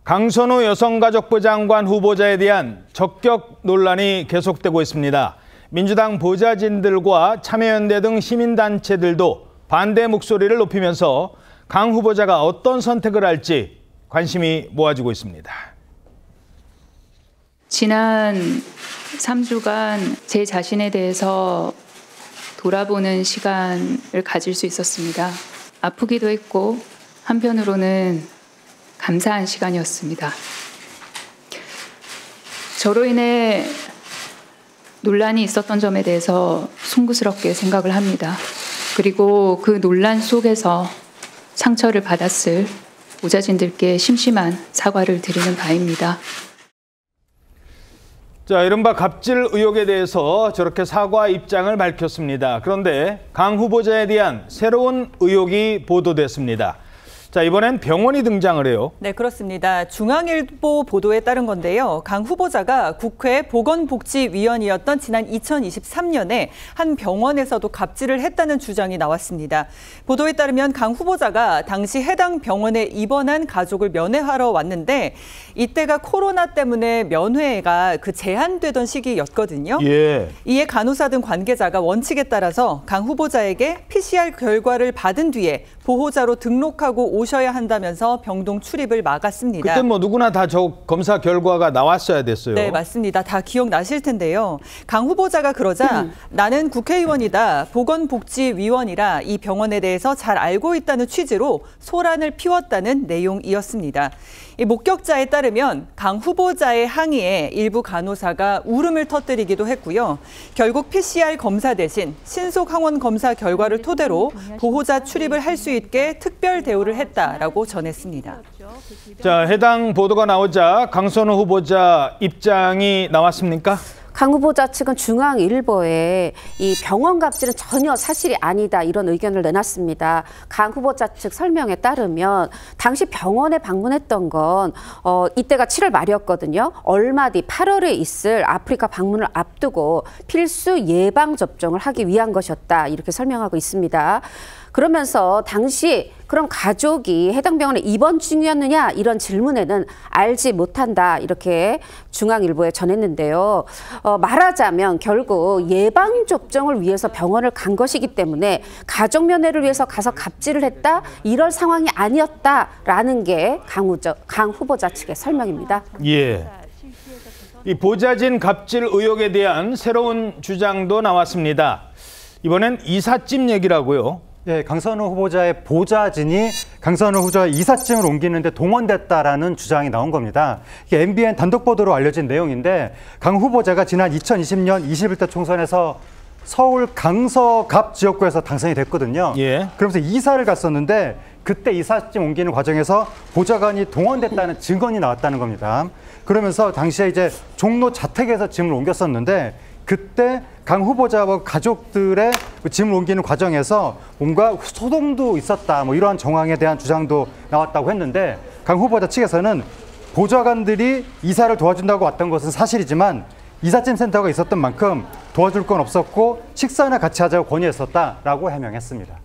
강선우 여성가족부 장관 후보자에 대한 적격 논란이 계속되고 있습니다. 민주당 보좌진들과 참여연대 등 시민단체들도 반대 목소리를 높이면서 강 후보자가 어떤 선택을 할지 관심이 모아지고 있습니다. 지난 3주간 제 자신에 대해서 돌아보는 시간을 가질 수 있었습니다. 아프기도 했고 한편으로는 감사한 시간이었습니다. 저로 인해 논란이 있었던 점에 대해서 송구스럽게 생각을 합니다. 그리고 그 논란 속에서 상처를 받았을 보좌진들께 심심한 사과를 드리는 바입니다. 자, 이른바 갑질 의혹에 대해서 저렇게 사과 입장을 밝혔습니다. 그런데 강 후보자에 대한 새로운 의혹이 보도됐습니다. 자, 이번엔 병원이 등장을 해요. 네, 그렇습니다. 중앙일보 보도에 따른 건데요. 강 후보자가 국회 보건복지위원이었던 지난 2023년에 한 병원에서도 갑질을 했다는 주장이 나왔습니다. 보도에 따르면 강 후보자가 당시 해당 병원에 입원한 가족을 면회하러 왔는데 이때가 코로나 때문에 면회가 제한되던 시기였거든요. 예. 이에 간호사 등 관계자가 원칙에 따라서 강 후보자에게 PCR 결과를 받은 뒤에 보호자로 등록하고 오셔야 한다면서 병동 출입을 막았습니다. 그때 뭐 누구나 다 저 검사 결과가 나왔어야 됐어요. 네, 맞습니다. 다 기억나실 텐데요. 강 후보자가 그러자 나는 국회의원이다, 보건복지위원이라 이 병원에 대해서 잘 알고 있다는 취지로 소란을 피웠다는 내용이었습니다. 이 목격자에 따르면 강 후보자의 항의에 일부 간호사가 울음을 터뜨리기도 했고요. 결국 PCR 검사 대신 신속항원 검사 결과를 토대로 보호자 출입을 할 수 있게 특별 대우를 했다라고 전했습니다. 자, 해당 보도가 나오자 강선우 후보자 입장이 나왔습니까? 강 후보자 측은 중앙일보에 이 병원 갑질은 전혀 사실이 아니다 이런 의견을 내놨습니다. 강 후보자 측 설명에 따르면 당시 병원에 방문했던 건 이때가 7월 말이었거든요. 얼마 뒤 8월에 있을 아프리카 방문을 앞두고 필수 예방접종을 하기 위한 것이었다 이렇게 설명하고 있습니다. 그러면서 당시 그럼 가족이 해당 병원에 입원 중이었느냐 이런 질문에는 알지 못한다 이렇게 중앙일보에 전했는데요. 말하자면 결국 예방접종을 위해서 병원을 간 것이기 때문에 가족 면회를 위해서 가서 갑질을 했다 이럴 상황이 아니었다라는 게 강 후보자 측의 설명입니다. 예. 이 보좌진 갑질 의혹에 대한 새로운 주장도 나왔습니다. 이번엔 이삿짐 얘기라고요. 예, 강선우 후보자의 보좌진이 강선우 후보자의 이삿짐을 옮기는데 동원됐다라는 주장이 나온 겁니다. 이게 MBN 단독 보도로 알려진 내용인데 강 후보자가 지난 2020년 21대 총선에서 서울 강서갑 지역구에서 당선이 됐거든요. 예. 그러면서 이사를 갔었는데 그때 이삿짐 옮기는 과정에서 보좌관이 동원됐다는 증언이 나왔다는 겁니다. 그러면서 당시에 이제 종로 자택에서 짐을 옮겼었는데 그때 강 후보자와 가족들의 짐을 옮기는 과정에서 뭔가 소동도 있었다, 뭐 이러한 정황에 대한 주장도 나왔다고 했는데 강 후보자 측에서는 보좌관들이 이사를 도와준다고 왔던 것은 사실이지만 이삿짐 센터가 있었던 만큼 도와줄 건 없었고 식사나 같이 하자고 권유했었다라고 해명했습니다.